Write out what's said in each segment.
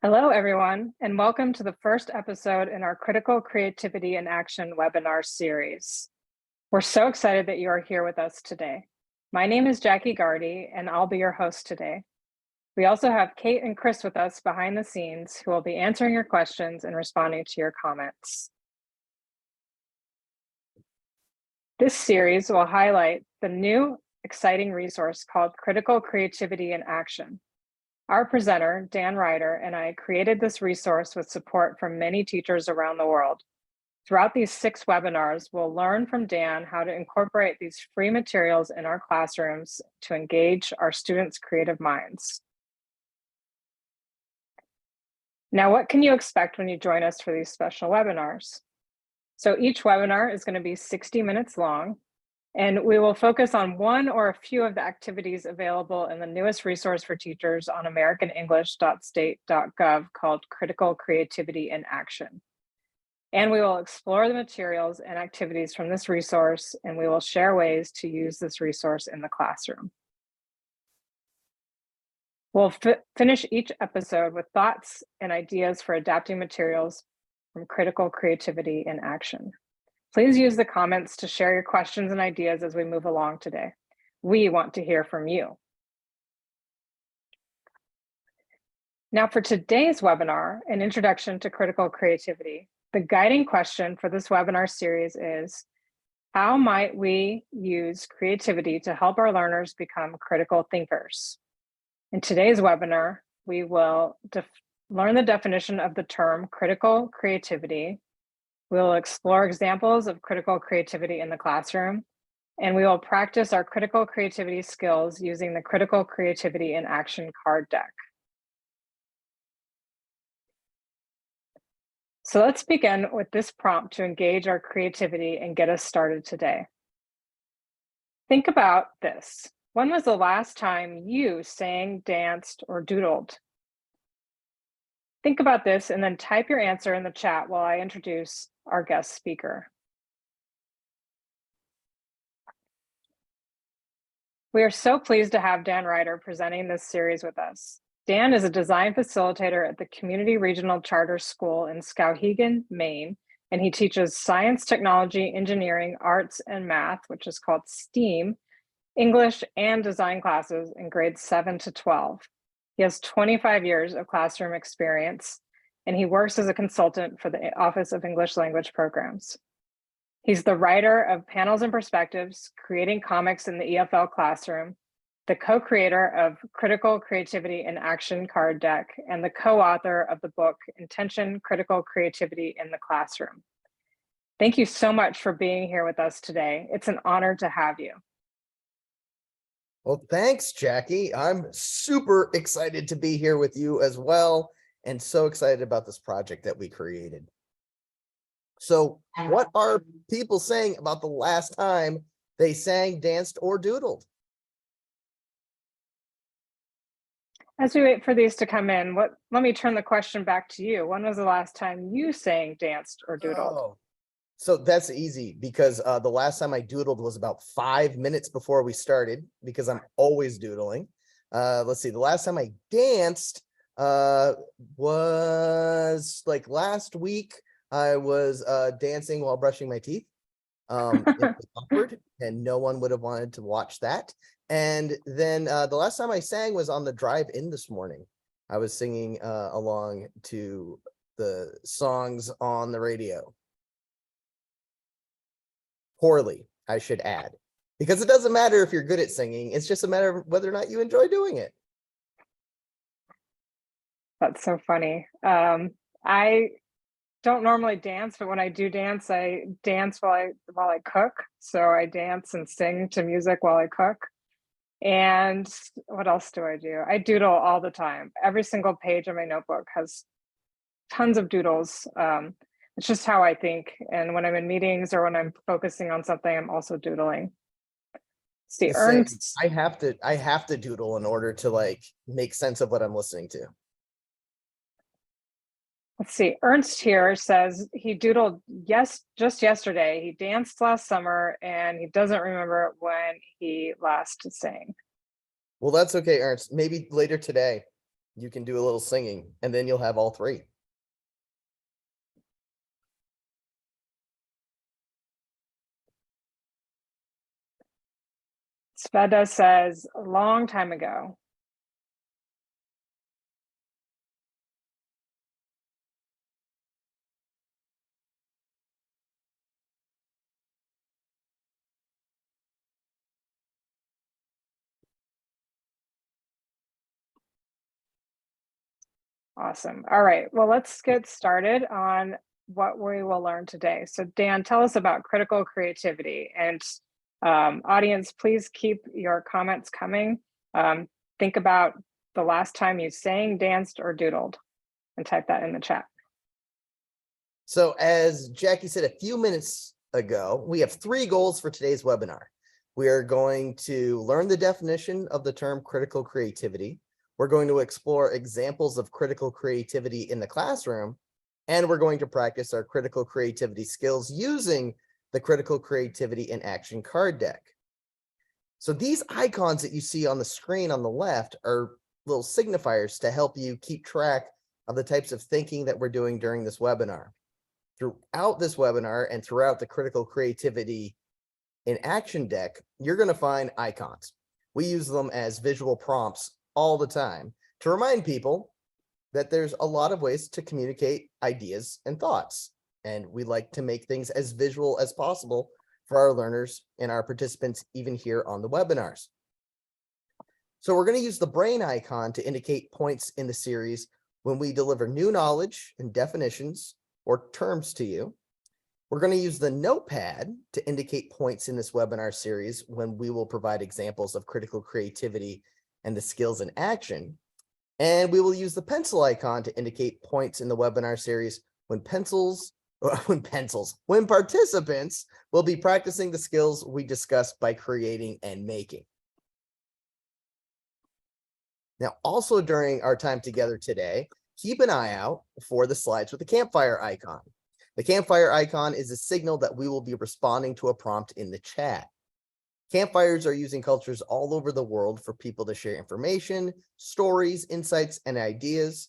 Hello, everyone, and welcome to the first episode in our Critical Creativity in Action webinar series. We're so excited that you are here with us today. My name is Jackie Gardy, and I'll be your host today. We also have Kate and Chris with us behind the scenes who will be answering your questions and responding to your comments. This series will highlight the new exciting resource called Critical Creativity in Action. Our presenter, Dan Ryder, and I created this resource with support from many teachers around the world. Throughout these 6 webinars, we'll learn from Dan how to incorporate these free materials in our classrooms to engage our students' creative minds. Now, what can you expect when you join us for these special webinars? So each webinar is going to be 60 minutes long, and we will focus on one or a few of the activities available in the newest resource for teachers on americanenglish.state.gov called Critical Creativity in Action. And we will explore the materials and activities from this resource, and we will share ways to use this resource in the classroom. We'll finish each episode with thoughts and ideas for adapting materials from Critical Creativity in Action. Please use the comments to share your questions and ideas as we move along today. We want to hear from you. Now for today's webinar, an introduction to critical creativity, the guiding question for this webinar series is, how might we use creativity to help our learners become critical thinkers? In today's webinar, we will learn the definition of the term critical creativity. We'll explore examples of critical creativity in the classroom, and we will practice our critical creativity skills using the Critical Creativity in Action card deck. So let's begin with this prompt to engage our creativity and get us started today. Think about this. When was the last time you sang, danced, or doodled? Think about this and then type your answer in the chat while I introduce our guest speaker. We are so pleased to have Dan Ryder presenting this series with us. Dan is a design facilitator at the Community Regional Charter School in Skowhegan, Maine, and he teaches science, technology, engineering, arts, and math, which is called STEAM, English, and design classes in grades 7 to 12. He has 25 years of classroom experience, and he works as a consultant for the Office of English Language Programs. He's the writer of Panels and Perspectives, Creating Comics in the EFL Classroom, the co-creator of Critical Creativity in Action card deck, and the co-author of the book, Intention, Critical Creativity in the Classroom. Thank you so much for being here with us today. It's an honor to have you. Well, thanks, Jackie. I'm super excited to be here with you as well, and so excited about this project that we created. So what are people saying about the last time they sang, danced, or doodled? As we wait for these to come in, let me turn the question back to you. When was the last time you sang, danced, or doodled? Oh, so that's easy because the last time I doodled was about 5 minutes before we started because I'm always doodling. Let's see, the last time I danced was like last week. I was dancing while brushing my teeth. It was awkward and no one would have wanted to watch that. And then the last time I sang was on the drive in this morning. I was singing along to the songs on the radio. Poorly, I should add, because it doesn't matter if you're good at singing. It's just a matter of whether or not you enjoy doing it. That's so funny. I don't normally dance, but when I do dance, I dance while I cook. So I dance and sing to music while I cook. And what else do? I doodle all the time. Every single page of my notebook has tons of doodles. It's just how I think. And when I'm in meetings or when I'm focusing on something, I'm also doodling. See, Ernst. I have to doodle in order to like make sense of what I'm listening to. Let's see, Ernst here says he doodled just yesterday. He danced last summer and he doesn't remember when he last sang. Well, that's okay, Ernst. Maybe later today. you can do a little singing, and then you'll have all three. Sveta says, a long time ago. Awesome. All right, well, let's get started on what we will learn today. So Dan, tell us about critical creativity, and audience, please keep your comments coming. Think about the last time you sang, danced, or doodled, and type that in the chat. So as Jackie said a few minutes ago, we have 3 goals for today's webinar. We are going to learn the definition of the term critical creativity. We're going to explore examples of critical creativity in the classroom, and we're going to practice our critical creativity skills using the critical creativity in action card deck. So these icons that you see on the screen on the left are little signifiers to help you keep track of the types of thinking that we're doing during this webinar. Throughout this webinar and throughout the critical creativity in action deck, you're going to find icons. We use them as visual prompts all the time to remind people that there's a lot of ways to communicate ideas and thoughts. And we like to make things as visual as possible for our learners and our participants, even here on the webinars. So we're going to use the brain icon to indicate points in the series when we deliver new knowledge and definitions or terms to you. We're going to use the notepad to indicate points in this webinar series when we will provide examples of critical creativity and the skills in action. And we will use the pencil icon to indicate points in the webinar series when participants will be practicing the skills we discussed by creating and making. Now, also during our time together today, keep an eye out for the slides with the campfire icon. The campfire icon is a signal that we will be responding to a prompt in the chat. Campfires are using cultures all over the world for people to share information, stories, insights, and ideas,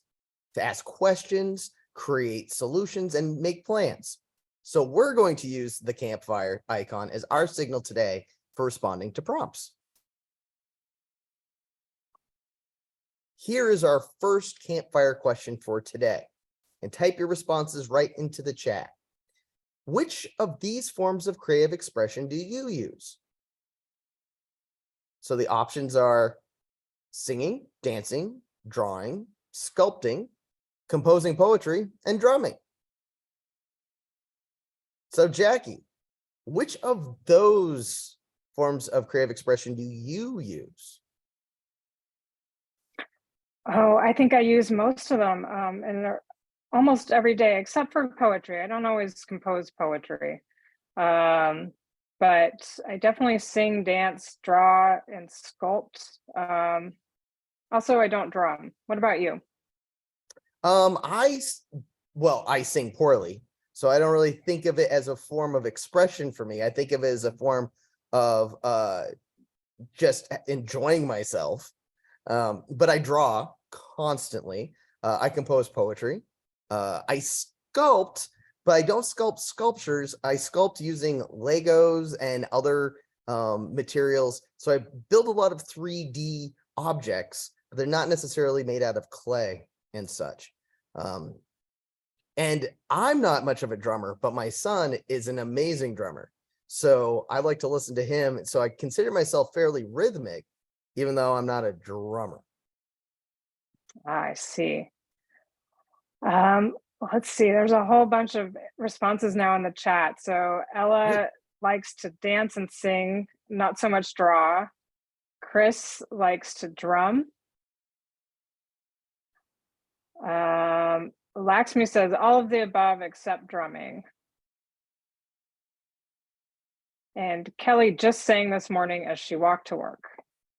to ask questions, create solutions, and make plans. So we're going to use the campfire icon as our signal today for responding to prompts. Here is our first campfire question for today, and type your responses right into the chat. Which of these forms of creative expression do you use? So the options are singing, dancing, drawing, sculpting, composing poetry, and drumming. So Jackie, which of those forms of creative expression do you use? Oh, I think I use most of them, and they're almost every day, except for poetry. I don't always compose poetry. But I definitely sing, dance, draw, and sculpt. Also, I don't drum. What about you? I sing poorly, so I don't really think of it as a form of expression for me. I think of it as a form of just enjoying myself. But I draw constantly. I compose poetry. I sculpt, but I don't sculpt sculptures. I sculpt using Legos and other materials. So I build a lot of 3D objects, but they're not necessarily made out of clay and such. And I'm not much of a drummer, but my son is an amazing drummer. So I like to listen to him. So I consider myself fairly rhythmic, even though I'm not a drummer. I see. Let's see, there's a whole bunch of responses now in the chat. So Ella likes to dance and sing, not so much draw. Chris likes to drum. Laxmi says all of the above except drumming. And Kelly just sang this morning as she walked to work.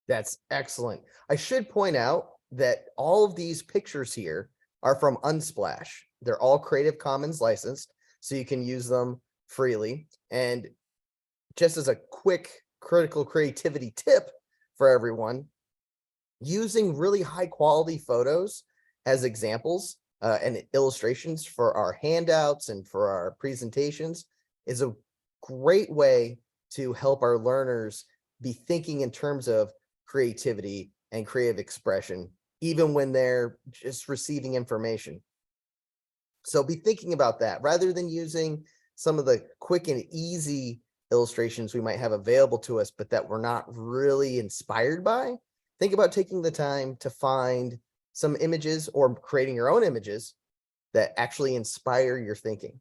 That's excellent. I should point out that all of these pictures here are from Unsplash. They're all Creative Commons licensed, so you can use them freely. And just as a quick critical creativity tip for everyone, using really high quality photos as examples and illustrations for our handouts and for our presentations is a great way to help our learners be thinking in terms of creativity and creative expression, even when they're just receiving information. So be thinking about that rather than using some of the quick and easy illustrations we might have available to us, but that we're not really inspired by. Think about taking the time to find some images or creating your own images that actually inspire your thinking.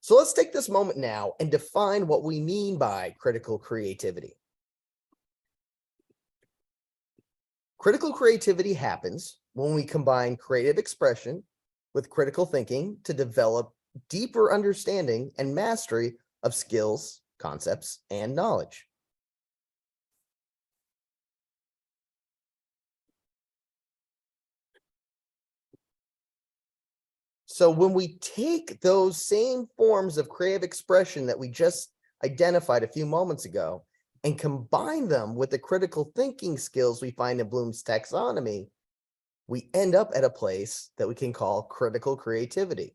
So let's take this moment now and define what we mean by critical creativity. Critical creativity happens when we combine creative expression with critical thinking to develop deeper understanding and mastery of skills, concepts, and knowledge. So when we take those same forms of creative expression that we just identified a few moments ago and combine them with the critical thinking skills we find in Bloom's taxonomy, we end up at a place that we can call critical creativity.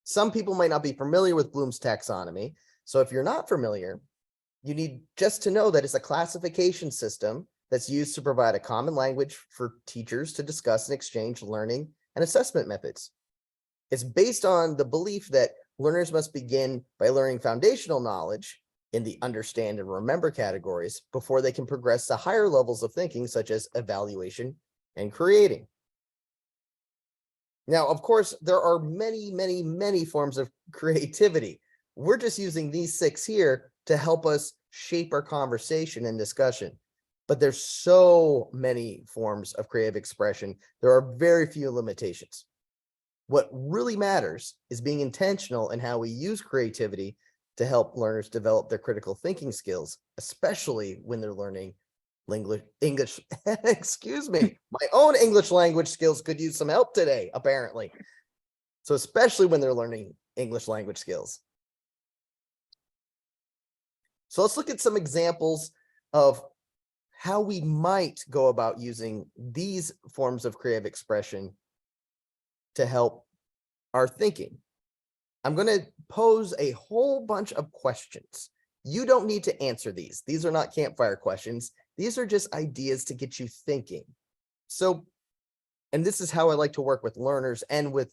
Some people might not be familiar with Bloom's taxonomy. So if you're not familiar, you need just to know that it's a classification system that's used to provide a common language for teachers to discuss and exchange learning and assessment methods. It's based on the belief that learners must begin by learning foundational knowledge in the understand and remember categories before they can progress to higher levels of thinking, such as evaluation and creating. Now, of course, there are many, many, many forms of creativity. We're just using these 6 here to help us shape our conversation and discussion. But there's so many forms of creative expression. There are very few limitations. What really matters is being intentional in how we use creativity to help learners develop their critical thinking skills, especially when they're learning English, excuse me, my own English language skills could use some help today, apparently. So especially when they're learning English language skills. So let's look at some examples of how we might go about using these forms of creative expression to help our thinking. I'm going to pose a whole bunch of questions. You don't need to answer these. These are not campfire questions. These are just ideas to get you thinking. So, and this is how I like to work with learners and with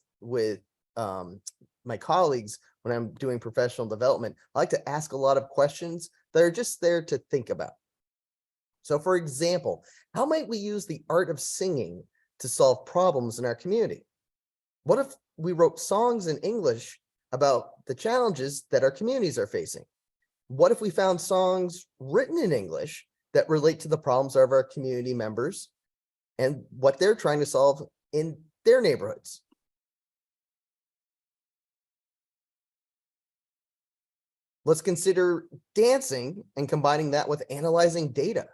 my colleagues when I'm doing professional development. I like to ask a lot of questions that are just there to think about. So for example, how might we use the art of singing to solve problems in our community? What if we wrote songs in English about the challenges that our communities are facing? What if we found songs written in English that relate to the problems of our community members and what they're trying to solve in their neighborhoods? Let's consider dancing and combining that with analyzing data.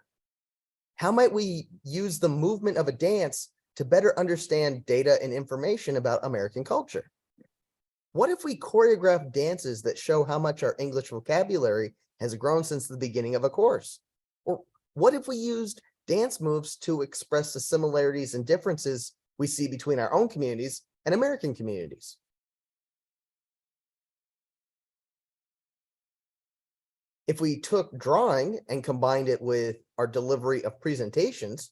How might we use the movement of a dance to better understand data and information about American culture? What if we choreograph dances that show how much our English vocabulary has grown since the beginning of a course? Or what if we used dance moves to express the similarities and differences we see between our own communities and American communities? If we took drawing and combined it with our delivery of presentations,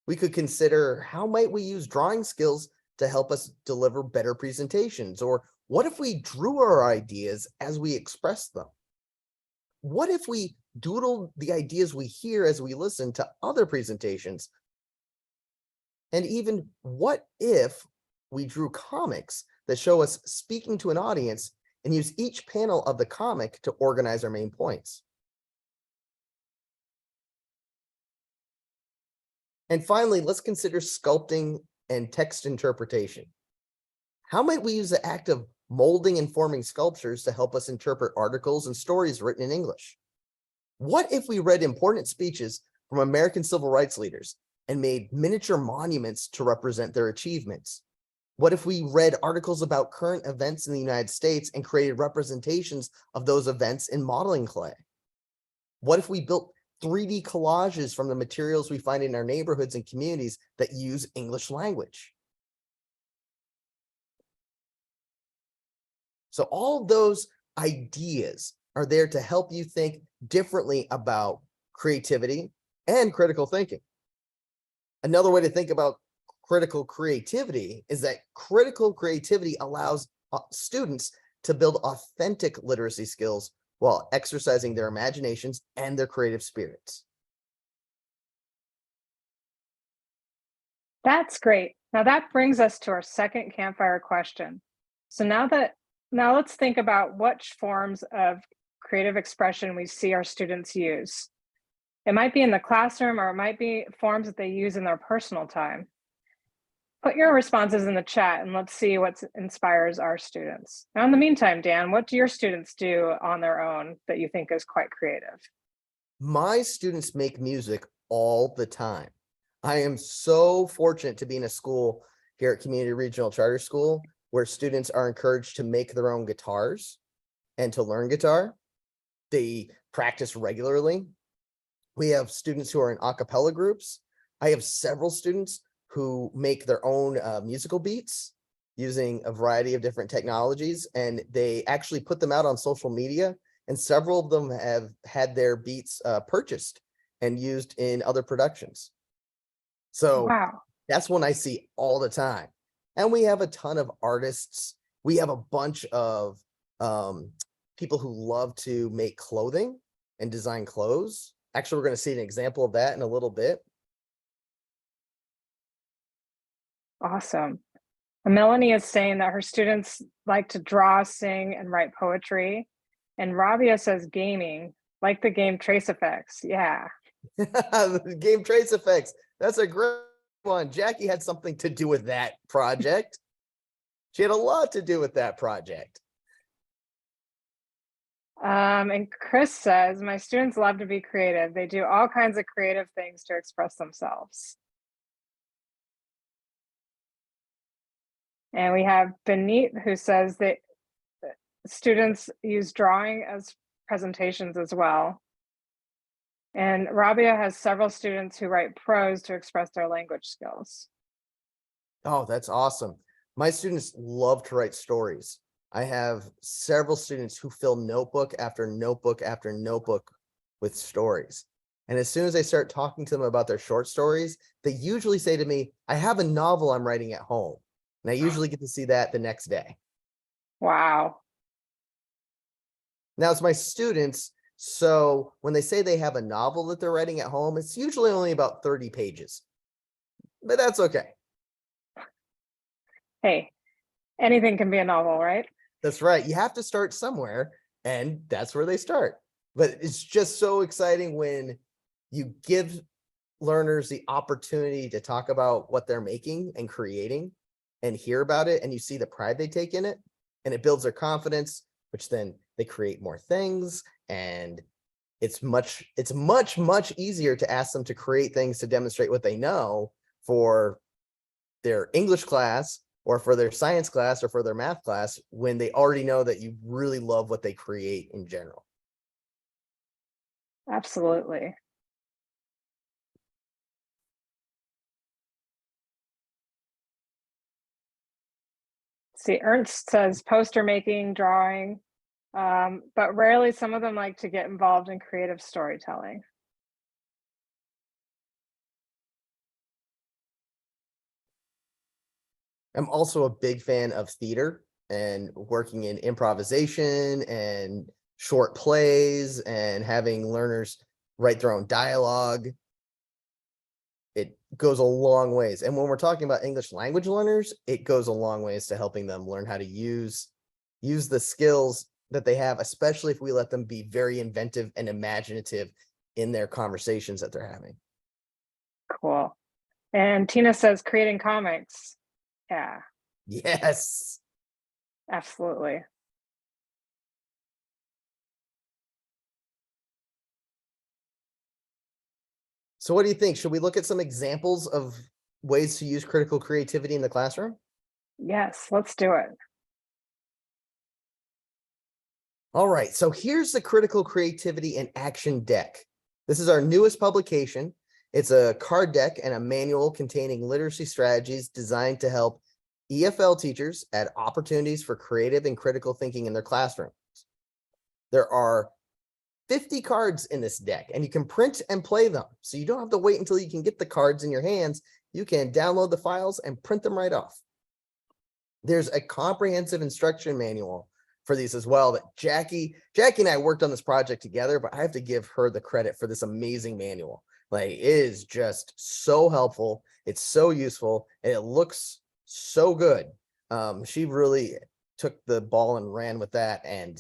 we could consider how might we use drawing skills to help us deliver better presentations? Or what if we drew our ideas as we expressed them? What if we doodled the ideas we hear as we listen to other presentations? And even what if we drew comics that show us speaking to an audience and use each panel of the comic to organize our main points? And finally, let's consider sculpting and text interpretation. How might we use the act of molding and forming sculptures to help us interpret articles and stories written in English? What if we read important speeches from American civil rights leaders and made miniature monuments to represent their achievements? What if we read articles about current events in the United States and created representations of those events in modeling clay? What if we built 3D collages from the materials we find in our neighborhoods and communities that use English language. So all of those ideas are there to help you think differently about creativity and critical thinking. Another way to think about critical creativity is that critical creativity allows students to build authentic literacy skills while exercising their imaginations and their creative spirits. That's great. Now that brings us to our second campfire question. So now let's think about which forms of creative expression we see our students use. It might be in the classroom or it might be forms that they use in their personal time. Put your responses in the chat and let's see what inspires our students. Now, in the meantime, Dan, what do your students do on their own that you think is quite creative? My students make music all the time. I am so fortunate to be in a school here at Community Regional Charter School where students are encouraged to make their own guitars and to learn guitar. They practice regularly. We have students who are in a cappella groups. I have several students who make their own musical beats using a variety of different technologies, and they actually put them out on social media, and several of them have had their beats purchased and used in other productions. So Wow. that's one I see all the time. And we have a ton of artists. We have a bunch of people who love to make clothing and design clothes. Actually, we're going to see an example of that in a little bit. Awesome. Melanie is saying that her students like to draw, sing, and write poetry. And Rabia says gaming, like the game Trace Effects. Yeah. The game Trace Effects. That's a great one. Jackie had something to do with that project. She had a lot to do with that project. And Chris says, my students love to be creative. They do all kinds of creative things to express themselves. And we have Benit who says that students use drawing as presentations as well. And Rabia has several students who write prose to express their language skills. Oh, that's awesome. My students love to write stories. I have several students who fill notebook after notebook after notebook with stories. And as soon as I start talking to them about their short stories, they usually say to me, I have a novel I'm writing at home. And I usually get to see that the next day. Wow. Now it's my students. So when they say they have a novel that they're writing at home, it's usually only about 30 pages, but that's okay. Hey, anything can be a novel, right? That's right. You have to start somewhere, and that's where they start. But it's just so exciting when you give learners the opportunity to talk about what they're making and creating and hear about it, and you see the pride they take in it, and it builds their confidence, which then they create more things. And it's much easier to ask them to create things to demonstrate what they know for their English class or for their science class or for their math class when they already know that you really love what they create in general. Absolutely. See, Ernst says poster making, drawing, but rarely some of them like to get involved in creative storytelling. I'm also a big fan of theater and working in improvisation and short plays and having learners write their own dialogue. It goes a long ways. And when we're talking about English language learners, it goes a long ways to helping them learn how to use the skills that they have, especially if we let them be very inventive and imaginative in their conversations that they're having. Cool. And Tina says creating comics. Yeah. Yes. Absolutely. So what do you think? Should we look at some examples of ways to use critical creativity in the classroom? Yes, let's do it. All right, so here's the critical creativity in action deck. This is our newest publication. It's a card deck and a manual containing literacy strategies designed to help EFL teachers add opportunities for creative and critical thinking in their classrooms. There are 50 cards in this deck, and you can print and play them. So you don't have to wait until you can get the cards in your hands. You can download the files and print them right off. There's a comprehensive instruction manual for these as well that Jackie and I worked on this project together, but I have to give her the credit for this amazing manual. Like, it is just so helpful. It's so useful, and it looks so good. She really took the ball and ran with that, and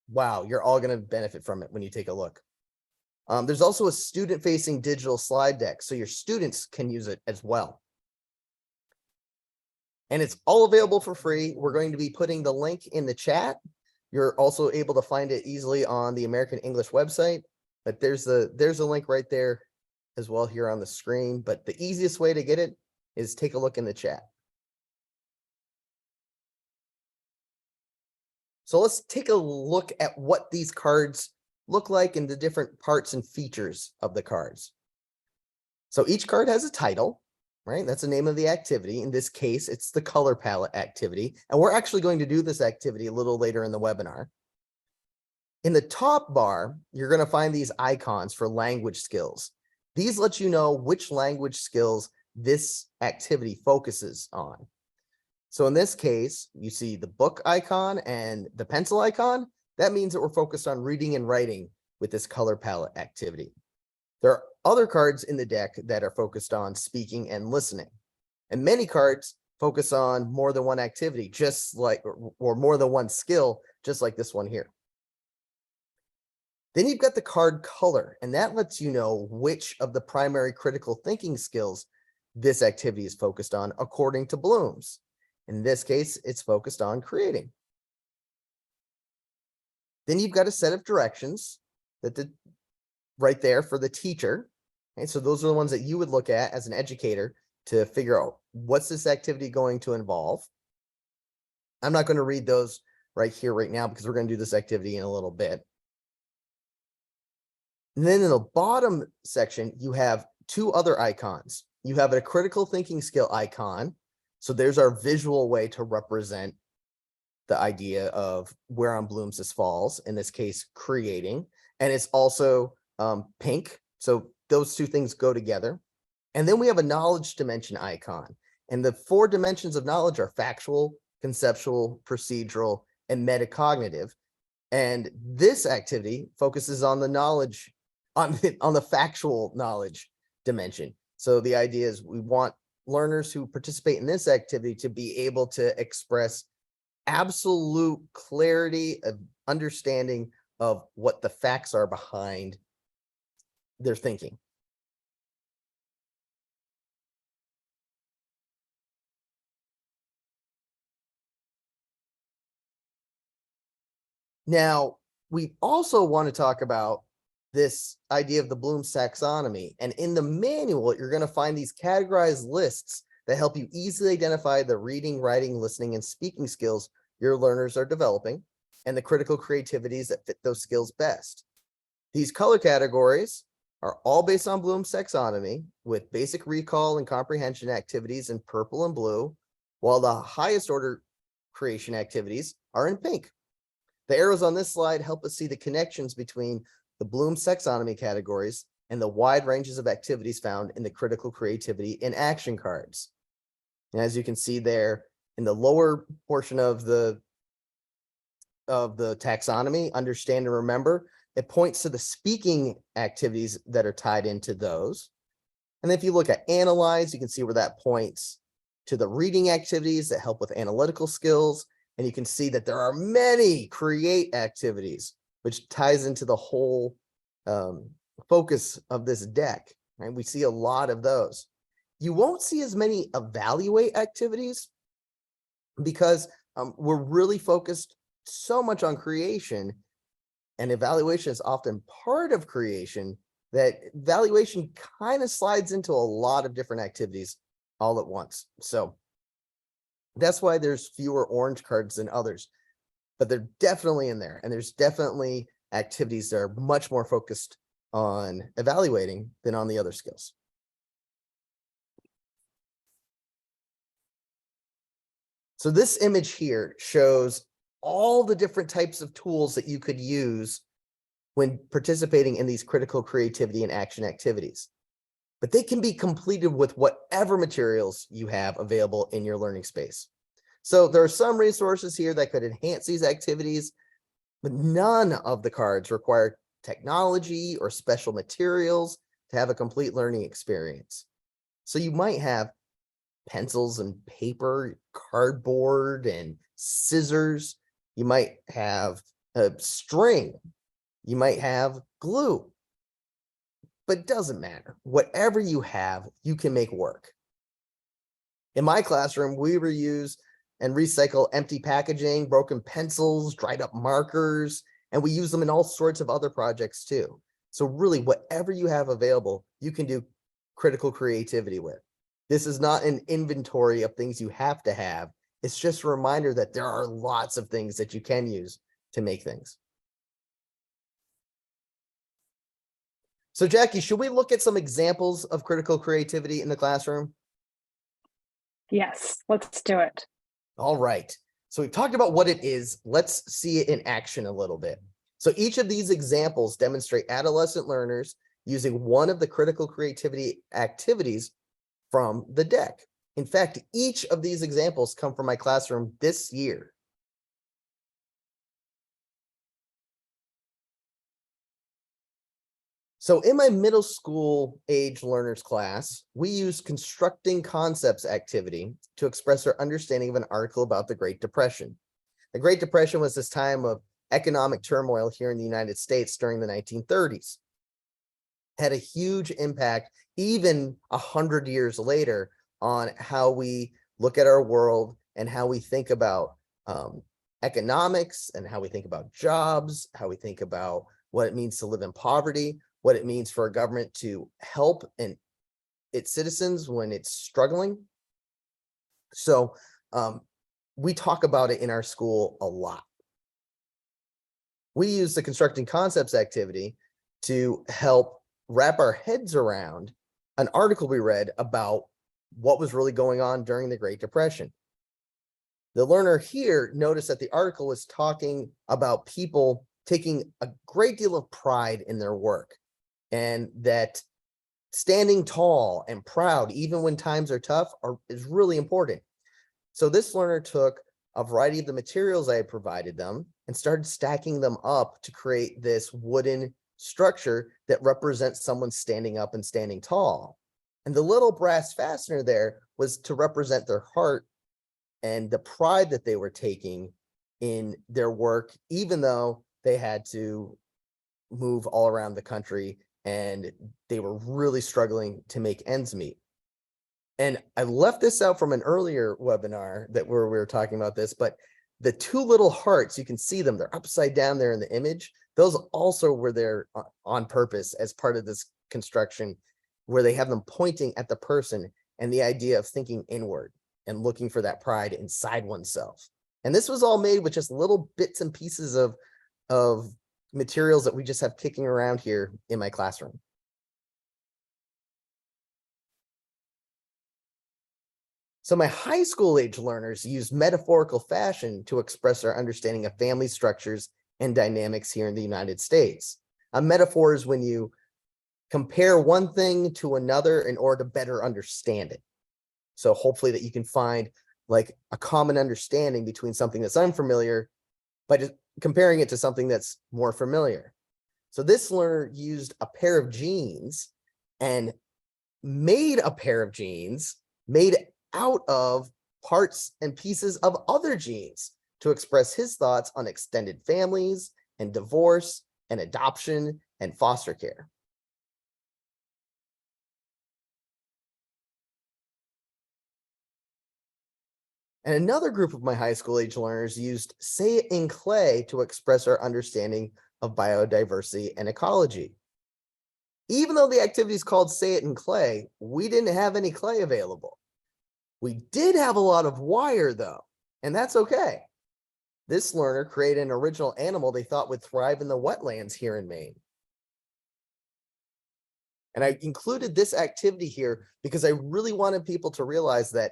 wow, you're all going to benefit from it when you take a look. There's also a student-facing digital slide deck, so your students can use it as well. And it's all available for free. We're going to be putting the link in the chat. You're also able to find it easily on the American English website, but there's a link right there as well here on the screen. But the easiest way to get it is take a look in the chat. So let's take a look at what these cards look like and the different parts and features of the cards. So each card has a title, right? That's the name of the activity. In this case, it's the color palette activity. And we're actually going to do this activity a little later in the webinar. In the top bar, you're going to find these icons for language skills. These let you know which language skills this activity focuses on. So in this case, you see the book icon and the pencil icon. That means that we're focused on reading and writing with this color palette activity. There are other cards in the deck that are focused on speaking and listening. And many cards focus on more than one activity, just like, or more than one skill, just like this one here. Then you've got the card color, and that lets you know which of the primary critical thinking skills this activity is focused on according to Bloom's. In this case, it's focused on creating. Then you've got a set of directions that right there for the teacher. And so those are the ones that you would look at as an educator to figure out what's this activity going to involve. I'm not going to read those right here, right now, because we're going to do this activity in a little bit. And then in the bottom section, you have two other icons. You have a critical thinking skill icon. So there's our visual way to represent the idea of where on Bloom's this falls, in this case, creating. And it's also pink. So those two things go together. And then we have a knowledge dimension icon. And the 4 dimensions of knowledge are factual, conceptual, procedural, and metacognitive. And this activity focuses on the knowledge, on the factual knowledge dimension. So the idea is we want learners who participate in this activity to be able to express absolute clarity of understanding of what the facts are behind their thinking. Now, we also want to talk about this idea of the Bloom's taxonomy. And in the manual, you're going to find these categorized lists that help you easily identify the reading, writing, listening, and speaking skills your learners are developing and the critical creativities that fit those skills best. These color categories are all based on Bloom's taxonomy, with basic recall and comprehension activities in purple and blue, while the highest order creation activities are in pink. The arrows on this slide help us see the connections between the Bloom's taxonomy categories and the wide ranges of activities found in the critical creativity in action cards. And as you can see there in the lower portion of the taxonomy, understand and remember, it points to the speaking activities that are tied into those. And if you look at analyze, you can see where that points to the reading activities that help with analytical skills. And you can see that there are many create activities, which ties into the whole focus of this deck, right? We see a lot of those. You won't see as many evaluate activities because we're really focused so much on creation, and evaluation is often part of creation, that evaluation kind of slides into a lot of different activities all at once. So that's why there's fewer orange cards than others, but they're definitely in there. And there's definitely activities that are much more focused on evaluating than on the other skills. So this image here shows all the different types of tools that you could use when participating in these critical creativity and action activities. But they can be completed with whatever materials you have available in your learning space. So there are some resources here that could enhance these activities, but none of the cards require technology or special materials to have a complete learning experience. So you might have pencils and paper, cardboard and scissors. You might have a string. You might have glue. But it doesn't matter. Whatever you have, you can make work. In my classroom, we reuse and recycle empty packaging, broken pencils, dried up markers, and we use them in all sorts of other projects too. So really, whatever you have available, you can do critical creativity with. This is not an inventory of things you have to have. It's just a reminder that there are lots of things that you can use to make things. So Jackie, should we look at some examples of critical creativity in the classroom? Yes, let's do it. All right. So we've talked about what it is. Let's see it in action a little bit. So each of these examples demonstrate adolescent learners using one of the critical creativity activities from the deck. In fact, each of these examples come from my classroom this year. So in my middle school age learners class, we use constructing concepts activity to express our understanding of an article about the Great Depression. The Great Depression was this time of economic turmoil here in the United States during the 1930s. Had a huge impact, even 100 years later, on how we look at our world and how we think about economics and how we think about jobs, how we think about what it means to live in poverty, what it means for a government to help its citizens when it's struggling. So we talk about it in our school a lot. We use the constructing concepts activity to help wrap our heads around an article we read about what was really going on during the Great Depression. The learner here noticed that the article was talking about people taking a great deal of pride in their work, and that standing tall and proud, even when times are tough, is really important. So this learner took a variety of the materials I had provided them and started stacking them up to create this wooden structure that represents someone standing up and standing tall. And the little brass fastener there was to represent their heart and the pride that they were taking in their work, even though they had to move all around the country and they were really struggling to make ends meet. And I left this out from an earlier webinar where we were talking about this, but the two little hearts, you can see them, they're upside down there in the image. Those also were there on purpose as part of this construction, where they have them pointing at the person and the idea of thinking inward and looking for that pride inside oneself. And this was all made with just little bits and pieces of materials that we just have kicking around here in my classroom. So my high school age learners use metaphorical fashion to express our understanding of family structures and dynamics here in the United States. A metaphor is when you compare one thing to another in order to better understand it. So hopefully that you can find like a common understanding between something that's unfamiliar by just comparing it to something that's more familiar. So this learner used a pair of jeans and made a pair of jeans made out of parts and pieces of other jeans to express his thoughts on extended families and divorce and adoption and foster care. And another group of my high school age learners used Say It in Clay to express our understanding of biodiversity and ecology. Even though the activity is called Say It in Clay, we didn't have any clay available. We did have a lot of wire though, and that's okay. This learner created an original animal they thought would thrive in the wetlands here in Maine. And I included this activity here because I really wanted people to realize that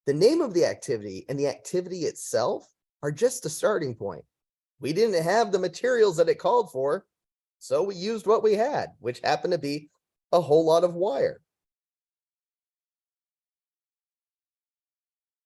the name of the activity and the activity itself are just a starting point. We didn't have the materials that it called for, so we used what we had, which happened to be a whole lot of wire.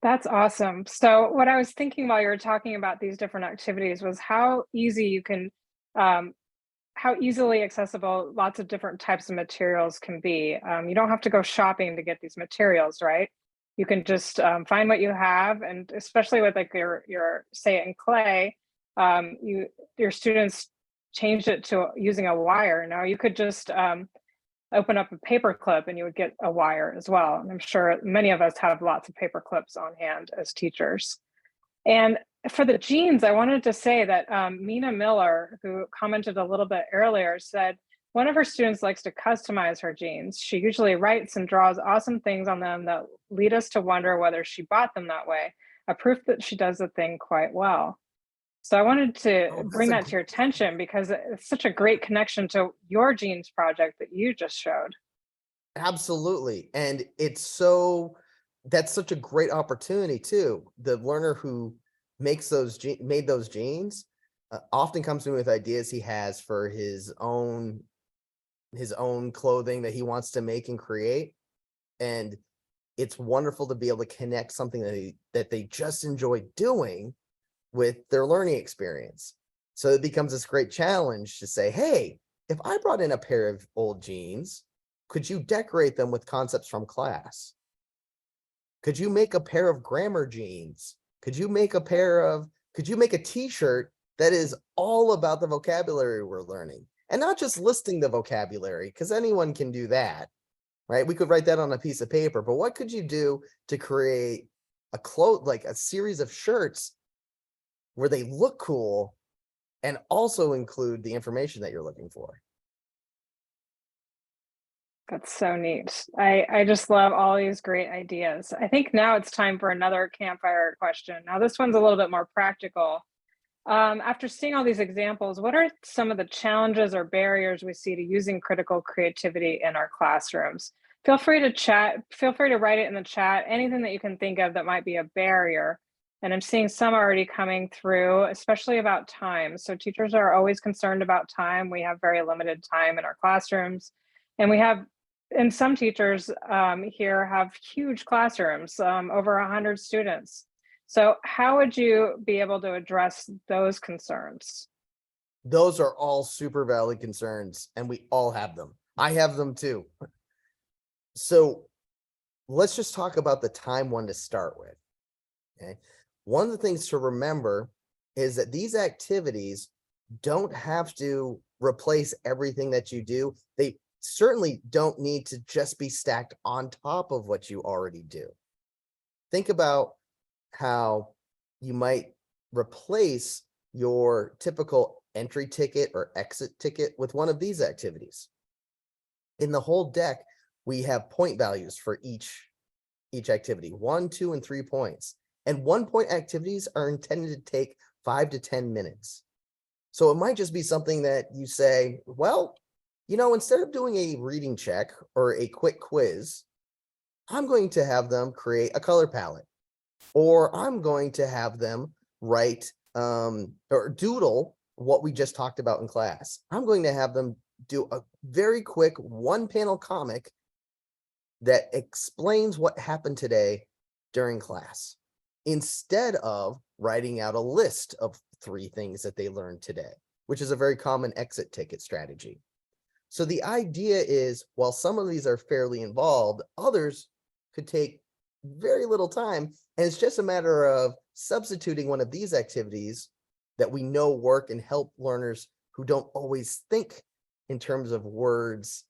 That's awesome. So what I was thinking while you were talking about these different activities was how easy you can, how easily accessible lots of different types of materials can be. You don't have to go shopping to get these materials, right? You can just find what you have, and especially with like your say it in clay, your students changed it to using a wire. Now you could just open up a paper clip and you would get a wire as well. And I'm sure many of us have lots of paper clips on hand as teachers. And for the jeans, I wanted to say that Mina Miller, who commented a little bit earlier, said one of her students likes to customize her jeans. She usually writes and draws awesome things on them that lead us to wonder whether she bought them that way, a proof that she does the thing quite well. So I wanted to Oh, that's bring a that to your great attention because it's such a great connection to your jeans project that you just showed. Absolutely. And that's such a great opportunity too. The learner who made those jeans often comes to me with ideas he has for his own clothing that he wants to make and create. And it's wonderful to be able to connect something that they just enjoy doing with their learning experience. So it becomes this great challenge to say, hey, if I brought in a pair of old jeans, could you decorate them with concepts from class? Could you make a pair of grammar jeans? Could you make a t-shirt that is all about the vocabulary we're learning? And not just listing the vocabulary, because anyone can do that, right? We could write that on a piece of paper, but what could you do to create like a series of shirts where they look cool and also include the information that you're looking for? That's so neat. I just love all these great ideas. I think now it's time for another campfire question. Now, this one's a little bit more practical. After seeing all these examples, what are some of the challenges or barriers we see to using critical creativity in our classrooms? Feel free to chat, feel free to write it in the chat, anything that you can think of that might be a barrier. And I'm seeing some already coming through, especially about time. So teachers are always concerned about time. We have very limited time in our classrooms. And and some teachers here have huge classrooms, over 100 students. So how would you be able to address those concerns? Those are all super valid concerns, and we all have them. I have them too. So let's just talk about the time one to start with. Okay. One of the things to remember is that these activities don't have to replace everything that you do. They certainly don't need to just be stacked on top of what you already do. Think about how you might replace your typical entry ticket or exit ticket with one of these activities. In the whole deck, we have point values for each activity, 1, 2, and 3 points. And 1-point activities are intended to take 5 to 10 minutes. So it might just be something that you say, well, instead of doing a reading check or a quick quiz, I'm going to have them create a color palette, or I'm going to have them write or doodle what we just talked about in class. I'm going to have them do a very quick 1-panel comic that explains what happened today during class, instead of writing out a list of 3 things that they learned today, which is a very common exit ticket strategy. So the idea is, while some of these are fairly involved, others could take very little time. And it's just a matter of substituting one of these activities that we know work and help learners who don't always think in terms of words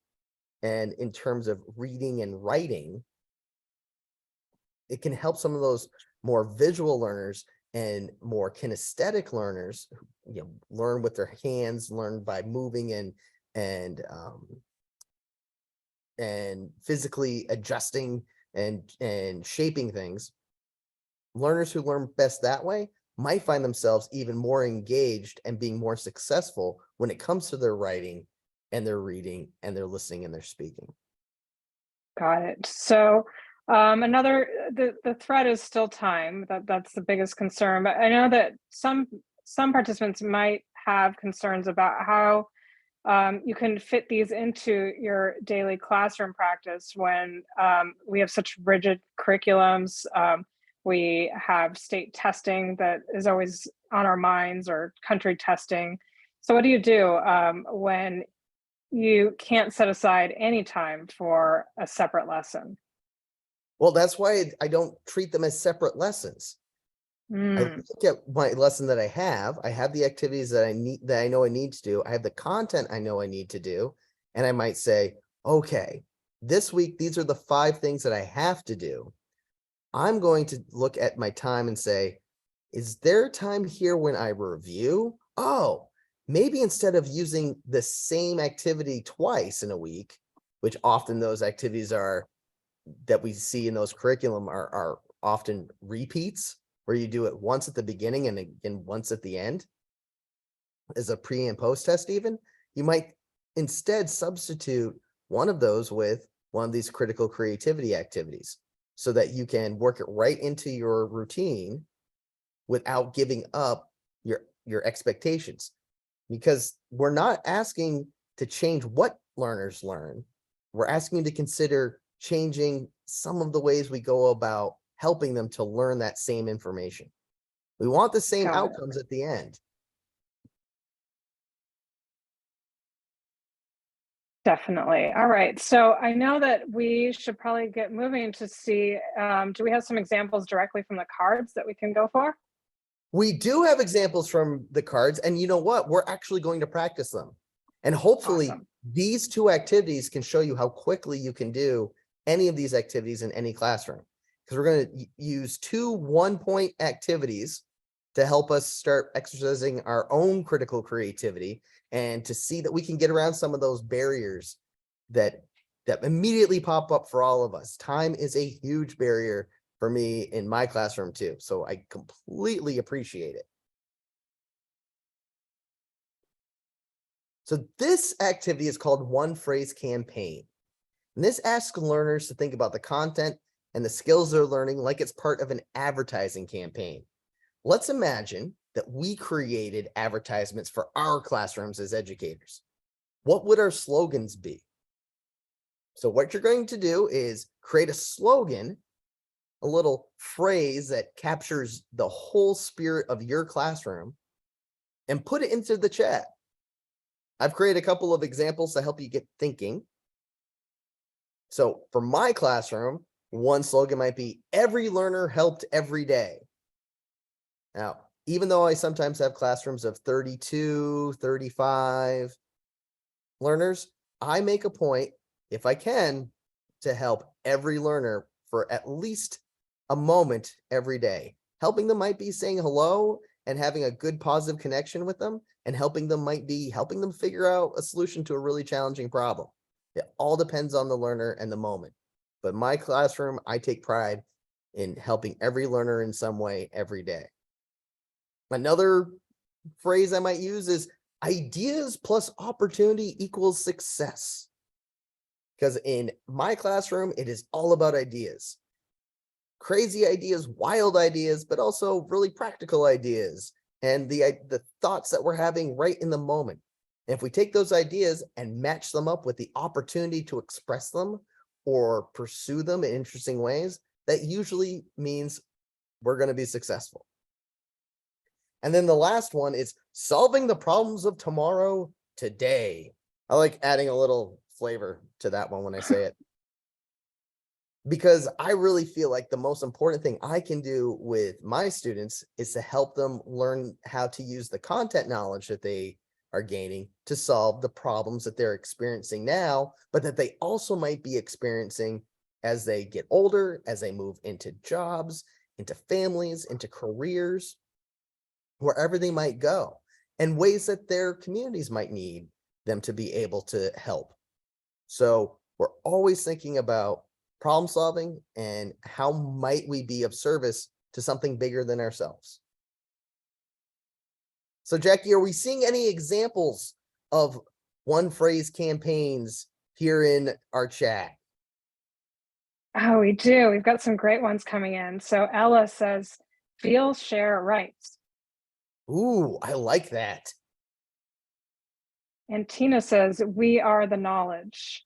and in terms of reading and writing. It can help some of those more visual learners and more kinesthetic learners who, learn with their hands, learn by moving and physically adjusting and shaping things. Learners who learn best that way might find themselves even more engaged and being more successful when it comes to their writing and they're reading and they're listening and they're speaking. Got it. So the threat is still time. That's the biggest concern. But I know that some participants might have concerns about how you can fit these into your daily classroom practice when we have such rigid curriculums. We have state testing that is always on our minds, or country testing. So what do you do when you can't set aside any time for a separate lesson? Well, that's why I don't treat them as separate lessons. I Mm, look at my lesson that I have the activities that I know I need to do. I have the content I know I need to do. And I might say, okay, this week, these are the 5 things that I have to do. I'm going to look at my time and say, is there time here when I review? Oh, maybe instead of using the same activity twice in a week, which often those activities are that we see in those curriculum are often repeats, where you do it once at the beginning and again once at the end as a pre and post test. Even you might instead substitute one of those with one of these critical creativity activities, so that you can work it right into your routine without giving up your expectations, because we're not asking to change what learners learn. We're asking to consider changing some of the ways we go about helping them to learn that same information. We want the same got it. outcomes at the end. Definitely. All right. So I know that we should probably get moving to see, do we have some examples directly from the cards that we can go for? We do have examples from the cards, and you know what? We're actually going to practice them. And hopefully Awesome. these 2 activities can show you how quickly you can do any of these activities in any classroom. Because we're going to use 2 1-point activities to help us start exercising our own critical creativity, and to see that we can get around some of those barriers that immediately pop up for all of us. Time is a huge barrier for me in my classroom too, so I completely appreciate it. So this activity is called One Phrase Campaign. And this asks learners to think about the content and the skills they're learning like it's part of an advertising campaign. Let's imagine that we created advertisements for our classrooms as educators. What would our slogans be? So what you're going to do is create a slogan, a little phrase that captures the whole spirit of your classroom, and put it into the chat. I've created a couple of examples to help you get thinking. So for my classroom, one slogan might be "Every learner helped every day." Now, even though I sometimes have classrooms of 32, 35 learners, I make a point, if I can, to help every learner for at least a moment every day. Helping them might be saying hello and having a good positive connection with them, and helping them might be helping them figure out a solution to a really challenging problem. It all depends on the learner and the moment. But my classroom, I take pride in helping every learner in some way every day. Another phrase I might use is ideas plus opportunity equals success. Because in my classroom, it is all about ideas. Crazy ideas, wild ideas, but also really practical ideas, and the thoughts that we're having right in the moment. And if we take those ideas and match them up with the opportunity to express them or pursue them in interesting ways, that usually means we're going to be successful. And then the last one is solving the problems of tomorrow today. I like adding a little flavor to that one when I say it, because I really feel like the most important thing I can do with my students is to help them learn how to use the content knowledge that they are gaining to solve the problems that they're experiencing now, but that they also might be experiencing as they get older, as they move into jobs, into families, into careers, wherever they might go, and ways that their communities might need them to be able to help. So we're always thinking about problem solving and how might we be of service to something bigger than ourselves. So Jackie, are we seeing any examples of one phrase campaigns here in our chat? Oh, we do. We've got some great ones coming in. So Ella says, feel, share, rights. Ooh, I like that. And Tina says, we are the knowledge.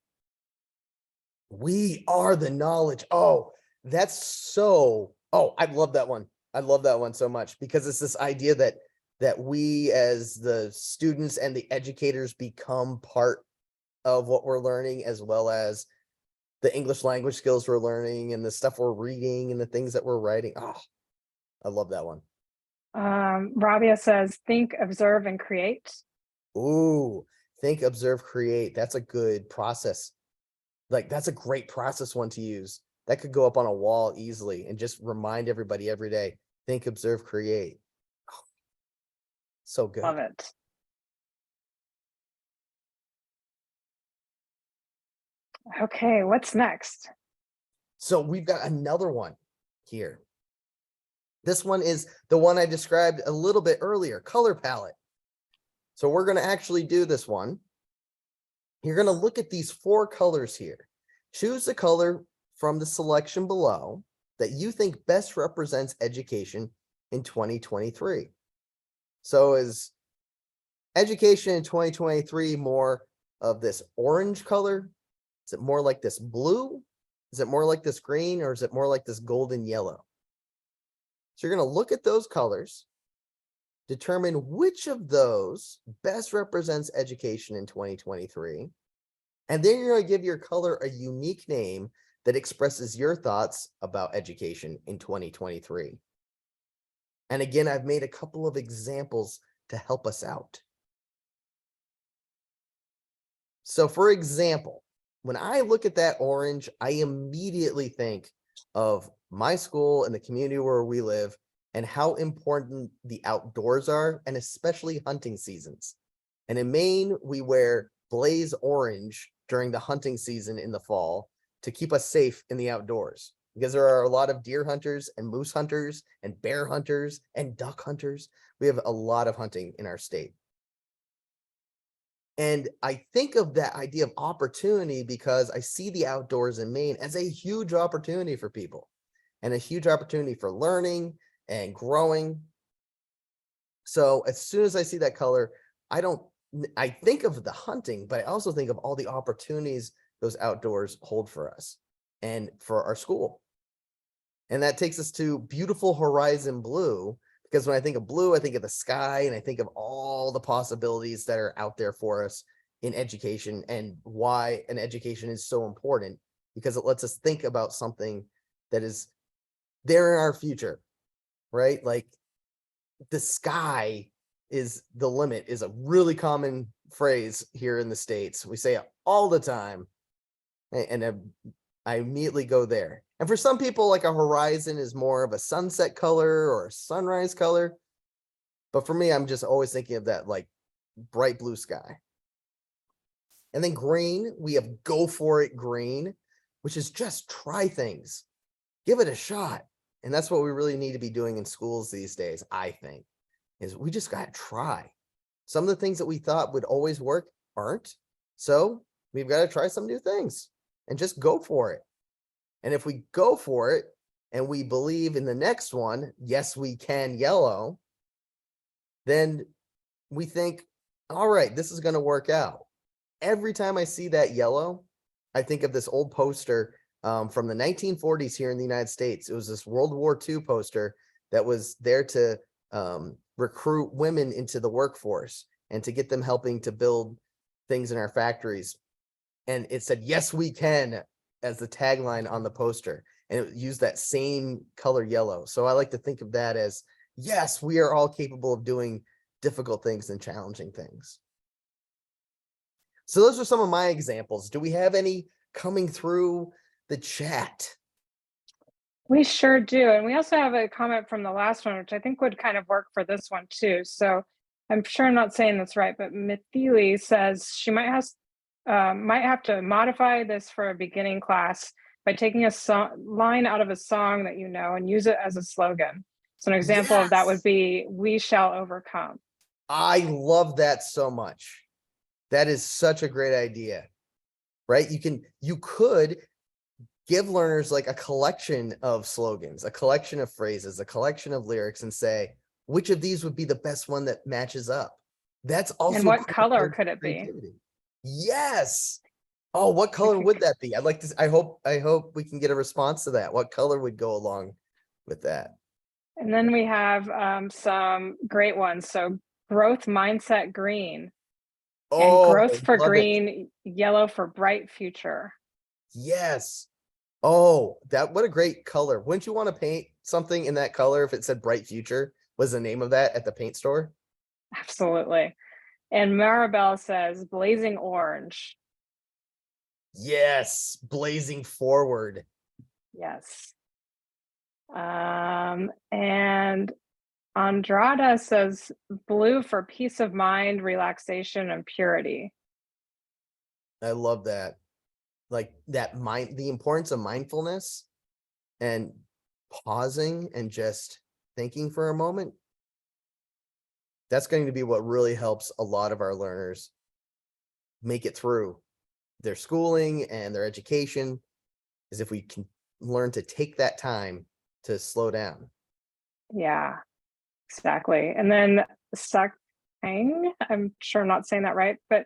We are the knowledge. Oh, that's so. Oh, I love that one. I love that one so much because it's this idea that we as the students and the educators become part of what we're learning, as well as the English language skills we're learning and the stuff we're reading and the things that we're writing. Oh, I love that one. Rabia says, think, observe, and create. Ooh, think, observe, create. That's a good process. Like, that's a great process one to use. That could go up on a wall easily and just remind everybody every day, think, observe, create. Oh, so good. Love it. Okay, what's next? So we've got another one here. This one is the one I described a little bit earlier, color palette. So we're going to actually do this one. You're going to look at these 4 colors here. Choose the color from the selection below that you think best represents education in 2023. So is education in 2023 more of this orange color? Is it more like this blue? Is it more like this green? Or is it more like this golden yellow? So you're going to look at those colors, determine which of those best represents education in 2023, and then you're going to give your color a unique name that expresses your thoughts about education in 2023. And again, I've made a couple of examples to help us out. So for example, when I look at that orange, I immediately think of my school and the community where we live and how important the outdoors are, and especially hunting seasons. And in Maine, we wear blaze orange during the hunting season in the fall to keep us safe in the outdoors, because there are a lot of deer hunters and moose hunters and bear hunters and duck hunters. We have a lot of hunting in our state. And I think of that idea of opportunity because I see the outdoors in Maine as a huge opportunity for people and a huge opportunity for learning and growing. So as soon as I see that color, I think of the hunting, but I also think of all the opportunities those outdoors hold for us and for our school. And that takes us to beautiful horizon blue, because when I think of blue, I think of the sky and I think of all the possibilities that are out there for us in education and why an education is so important, because it lets us think about something that is there in our future, right? Like the sky is the limit is a really common phrase here in the States. We say it all the time. And I immediately go there. And for some people, like a horizon is more of a sunset color or a sunrise color. But for me, I'm just always thinking of that like bright blue sky. And then green, we have go for it green, which is just try things, give it a shot. And that's what we really need to be doing in schools these days, I think, is we just got to try. Some of the things that we thought would always work aren't. So we've got to try some new things and just go for it. And if we go for it and we believe in the next one, yes, we can yellow, then we think, all right, this is going to work out. Every time I see that yellow, I think of this old poster from the 1940s here in the United States. It was this World War II poster that was there to recruit women into the workforce and to get them helping to build things in our factories. And it said, yes, we can, as the tagline on the poster. And it used that same color yellow. So I like to think of that as, yes, we are all capable of doing difficult things and challenging things. So those are some of my examples. Do we have any coming through the chat? We sure do. And we also have a comment from the last one, which I think would kind of work for this one too. So I'm sure I'm not saying this right, but Mithili says she might have to modify this for a beginning class by taking a line out of a song that you know and use it as a slogan. So an example of that would be, "We shall overcome." I love that so much. That is such a great idea, right? You could give learners like a collection of slogans, a collection of phrases, a collection of lyrics, and say, which of these would be the best one that matches up? That's also And what cool color could it be? creativity. Yes. Oh, what color would that be? I'd like to, I hope we can get a response to that. What color would go along with that? And then we have some great ones. So growth mindset green and Oh, growth for love it. green, yellow for bright future. Yes. Oh, what a great color. Wouldn't you want to paint something in that color if it said bright future was the name of that at the paint store? Absolutely. And Maribel says blazing orange. Yes, blazing forward. Yes. And Andrada says blue for peace of mind, relaxation, and purity. I love that. Like the importance of mindfulness and pausing and just thinking for a moment. That's going to be what really helps a lot of our learners make it through their schooling and their education, is if we can learn to take that time to slow down. Yeah, exactly. And then Sakang, I'm sure I'm not saying that right, but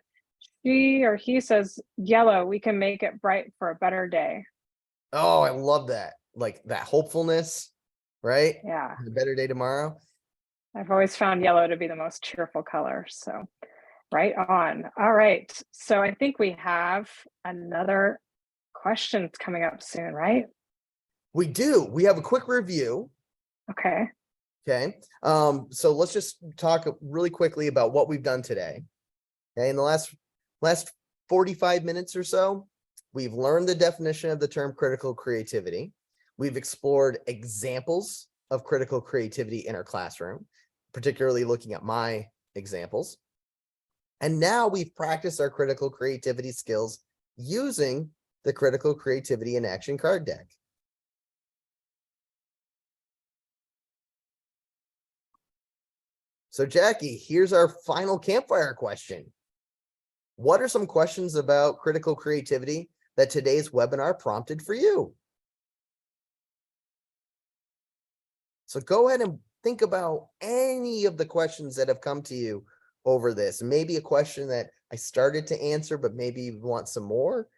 she or he says yellow, we can make it bright for a better day. Oh, I love that. Like that hopefulness, right? Yeah, A better day tomorrow. I've always found yellow to be the most cheerful color. So right on. All right. So I think we have another question coming up soon, right? We do. We have a quick review. Okay. Okay. So let's just talk really quickly about what we've done today. Okay. In the last 45 minutes or so, we've learned the definition of the term critical creativity. We've explored examples of critical creativity in our classroom, particularly looking at my examples. And now we've practiced our critical creativity skills using the critical creativity in action card deck. So Jackie, here's our final campfire question. What are some questions about critical creativity that today's webinar prompted for you? So go ahead and think about any of the questions that have come to you over this. Maybe a question that I started to answer, but maybe you want some more,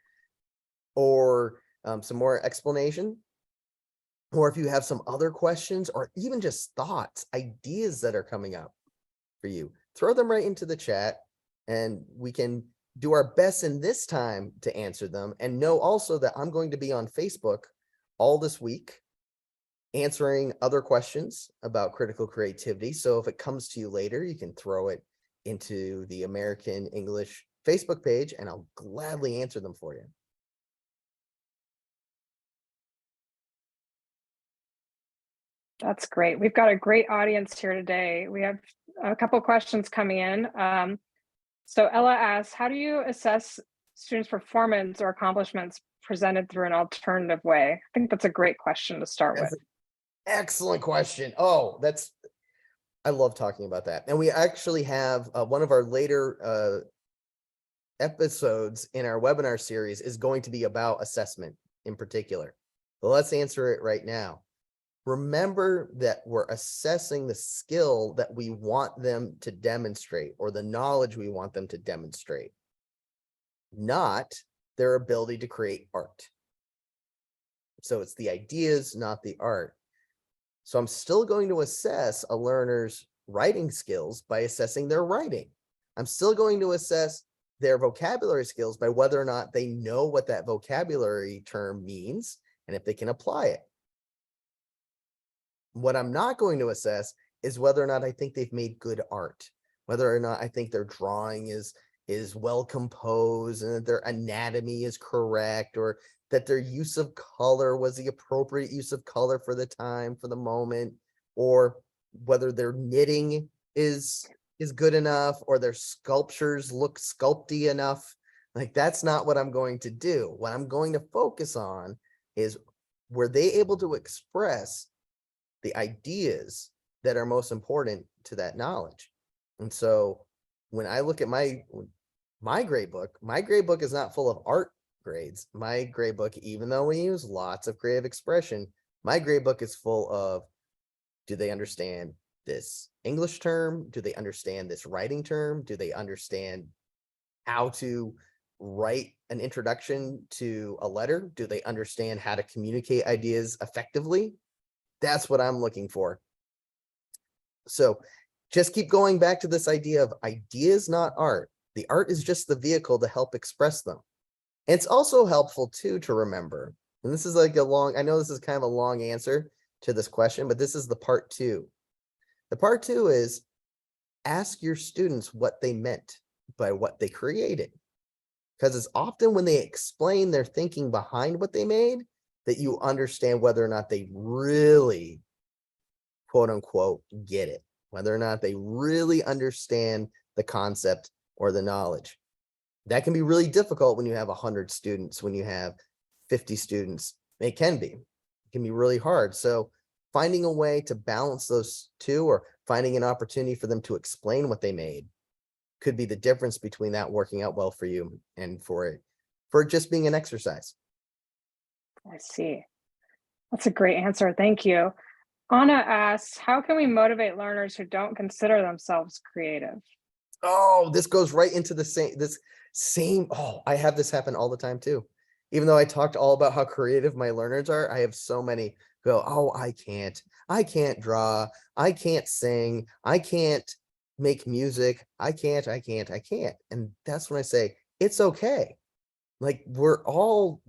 or some more explanation. Or if you have some other questions, or even just thoughts, ideas that are coming up for you, throw them right into the chat, and we can do our best in this time to answer them. And know also that I'm going to be on Facebook all this week answering other questions about critical creativity. So if it comes to you later, you can throw it into the American English Facebook page, and I'll gladly answer them for you. That's great. We've got a great audience here today. We have a couple questions coming in. So Ella asks, how do you assess students' performance or accomplishments presented through an alternative way? I think that's a great question to start with. Excellent question. Oh, I love talking about that. And we actually have one of our later episodes in our webinar series is going to be about assessment in particular. But let's answer it right now. Remember that we're assessing the skill that we want them to demonstrate, or the knowledge we want them to demonstrate, not their ability to create art. So it's the ideas, not the art. So I'm still going to assess a learner's writing skills by assessing their writing. I'm still going to assess their vocabulary skills by whether or not they know what that vocabulary term means and if they can apply it. What I'm not going to assess is whether or not I think they've made good art, whether or not I think their drawing is well composed and that their anatomy is correct, or that their use of color was the appropriate use of color for the time, for the moment, or whether their knitting is good enough, or their sculptures look sculpty enough. Like, that's not what I'm going to do. What I'm going to focus on is, were they able to express the ideas that are most important to that knowledge? And so when I look at My grade book is not full of art grades. My grade book, even though we use lots of creative expression, my grade book is full of, do they understand this English term? Do they understand this writing term? Do they understand how to write an introduction to a letter? Do they understand how to communicate ideas effectively? That's what I'm looking for. So just keep going back to this idea of ideas, not art. The art is just the vehicle to help express them. And it's also helpful too to remember, and this is like I know this is kind of a long answer to this question, but this is the part two. The part two is ask your students what they meant by what they created. Because it's often when they explain their thinking behind what they made that you understand whether or not they really, quote unquote, get it, whether or not they really understand the concept or the knowledge. That can be really difficult when you have 100 students, when you have 50 students. It can be really hard. So finding a way to balance those two, or finding an opportunity for them to explain what they made, could be the difference between that working out well for you and for it just being an exercise. I see. That's a great answer. Thank you. Anna asks, how can we motivate learners who don't consider themselves creative? Oh, this goes right into the same. Oh, I have this happen all the time too. Even though I talked all about how creative my learners are, I have so many go, oh, I can't draw, I can't sing, I can't make music, I can't. And that's when I say, it's okay. Like we're all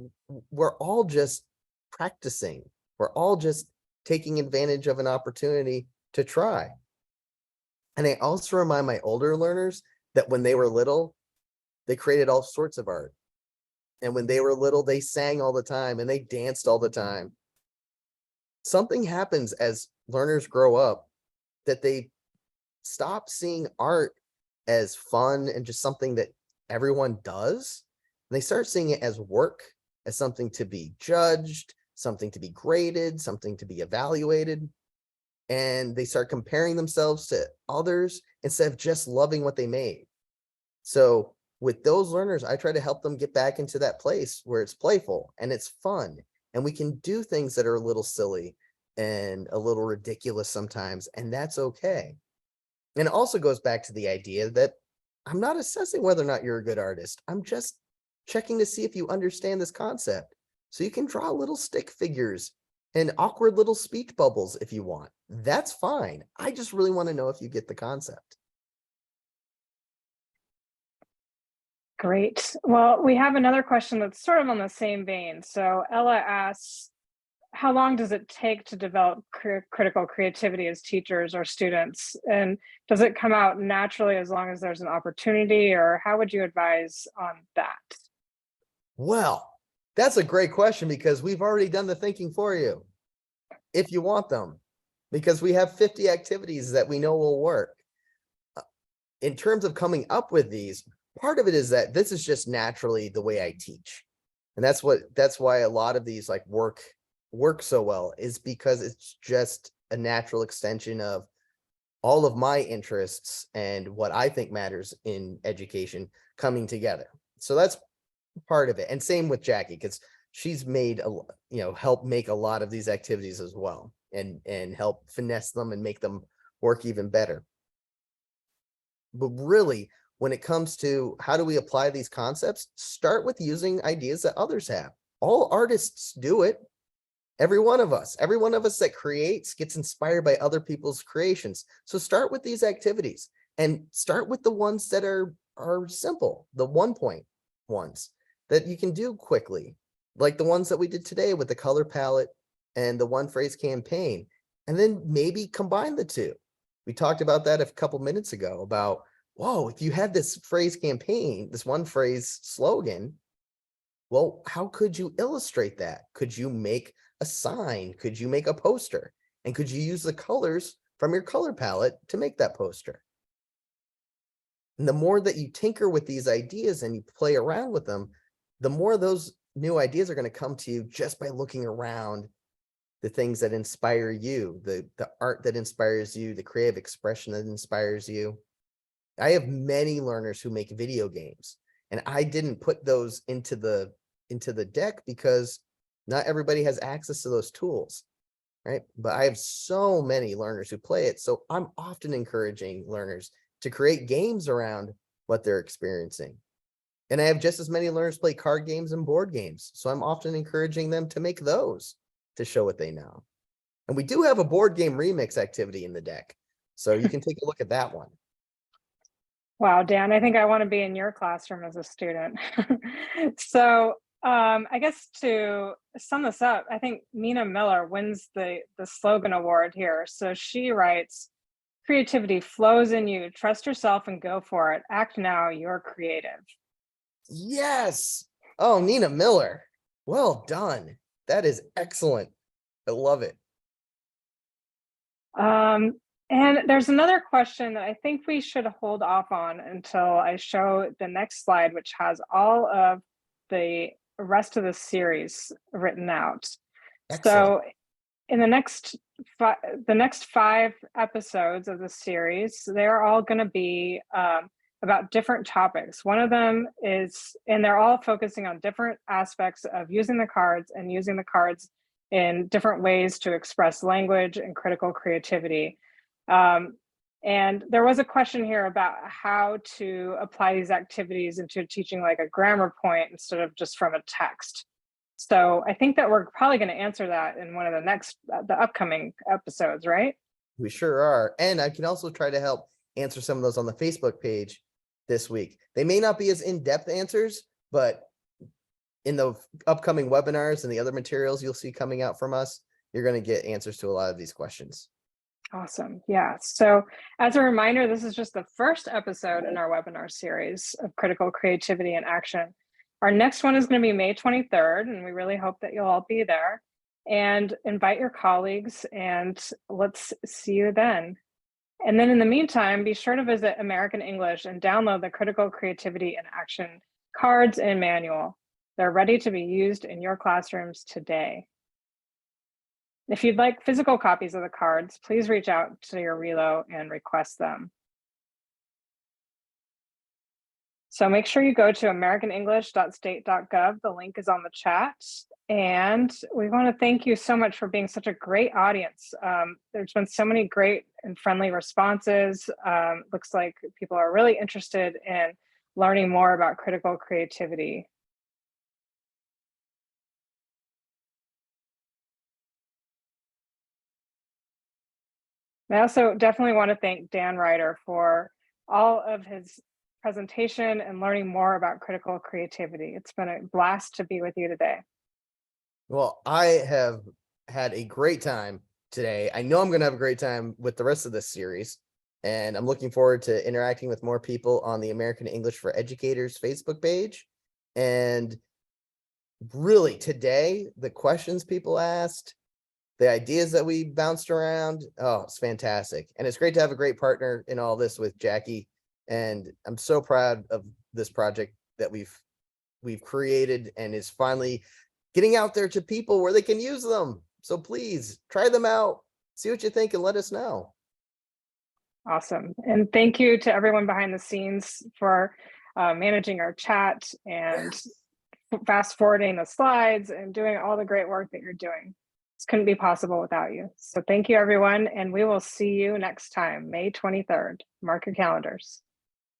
just practicing. We're all just taking advantage of an opportunity to try. And I also remind my older learners that when they were little, they created all sorts of art. And when they were little, they sang all the time and they danced all the time. Something happens as learners grow up that they stop seeing art as fun and just something that everyone does. And they start seeing it as work, as something to be judged, something to be graded, something to be evaluated. And they start comparing themselves to others instead of just loving what they made. So with those learners, I try to help them get back into that place where it's playful and it's fun, and we can do things that are a little silly and a little ridiculous sometimes, and that's okay. And it also goes back to the idea that I'm not assessing whether or not you're a good artist. I'm just checking to see if you understand this concept. So you can draw little stick figures and awkward little speech bubbles if you want. That's fine. I just really want to know if you get the concept. Great. Well, we have another question that's sort of on the same vein. So Ella asks, how long does it take to develop critical creativity as teachers or students? And does it come out naturally as long as there's an opportunity, or how would you advise on that? Well, that's a great question because we've already done the thinking for you, if you want them, because we have 50 activities that we know will work. In terms of coming up with these, part of it is that this is just naturally the way I teach. And that's why a lot of these like work so well, is because it's just a natural extension of all of my interests and what I think matters in education coming together. So that's part of it. And same with Jackie, because she's made help make a lot of these activities as well, and help finesse them and make them work even better. But really, when it comes to how do we apply these concepts, start with using ideas that others have. All artists do it. Every one of us that creates gets inspired by other people's creations. So start with these activities and start with the ones that are simple, the 1-point ones that you can do quickly, like the ones that we did today with the color palette and the one phrase campaign, and then maybe combine the two. We talked about that a couple minutes ago about, whoa, if you had this phrase campaign, this one phrase slogan, well, how could you illustrate that? Could you make a sign? Could you make a poster? And could you use the colors from your color palette to make that poster? And the more that you tinker with these ideas and you play around with them, the more those new ideas are going to come to you just by looking around the things that inspire you, the art that inspires you, the creative expression that inspires you. I have many learners who make video games, and I didn't put those into the deck because not everybody has access to those tools, right? But I have so many learners who play it. So I'm often encouraging learners to create games around what they're experiencing. And I have just as many learners play card games and board games. So I'm often encouraging them to make those to show what they know. And we do have a board game remix activity in the deck. So you can take a look at that one. Wow, Dan, I think I want to be in your classroom as a student. So I guess to sum this up, I think Nina Miller wins the slogan award here. So she writes, "Creativity flows in you. Trust yourself and go for it. Act now, you're creative." Yes. Oh, Nina Miller. Well done. That is excellent. I love it. And there's another question that I think we should hold off on until I show the next slide, which has all of the rest of the series written out. Excellent. So in the next 5 episodes of the series, they're all going to be about different topics. One of them is, and they're all focusing on different aspects of using the cards and using the cards in different ways to express language and critical creativity. And there was a question here about how to apply these activities into teaching like a grammar point instead of just from a text. So I think that we're probably going to answer that in one of the upcoming episodes, right? We sure are. And I can also try to help answer some of those on the Facebook page this week. They may not be as in-depth answers, but in the upcoming webinars and the other materials you'll see coming out from us, you're going to get answers to a lot of these questions. Awesome. Yeah. So as a reminder, this is just the first episode in our webinar series of critical creativity in action. Our next one is going to be May 23rd, and we really hope that you'll all be there. And invite your colleagues, and let's see you then. And then in the meantime, be sure to visit American English and download the Critical Creativity in Action cards and manual. They're ready to be used in your classrooms today. If you'd like physical copies of the cards, please reach out to your Relo and request them. So make sure you go to americanenglish.state.gov. The link is on the chat. And we want to thank you so much for being such a great audience. There's been so many great and friendly responses. Looks like people are really interested in learning more about critical creativity. I also definitely want to thank Dan Ryder for all of his presentation and learning more about critical creativity. It's been a blast to be with you today. Well, I have had a great time today. I know I'm going to have a great time with the rest of this series, and I'm looking forward to interacting with more people on the American English for Educators Facebook page. And really today, the questions people asked, the ideas that we bounced around, oh, it's fantastic. And it's great to have a great partner in all this with Jackie. And I'm so proud of this project that we've created and is finally getting out there to people where they can use them. So please try them out, see what you think, and let us know. Awesome. And thank you to everyone behind the scenes for managing our chat and fast forwarding the slides and doing all the great work that you're doing. This couldn't be possible without you. So thank you, everyone. And we will see you next time, May 23rd. Mark your calendars.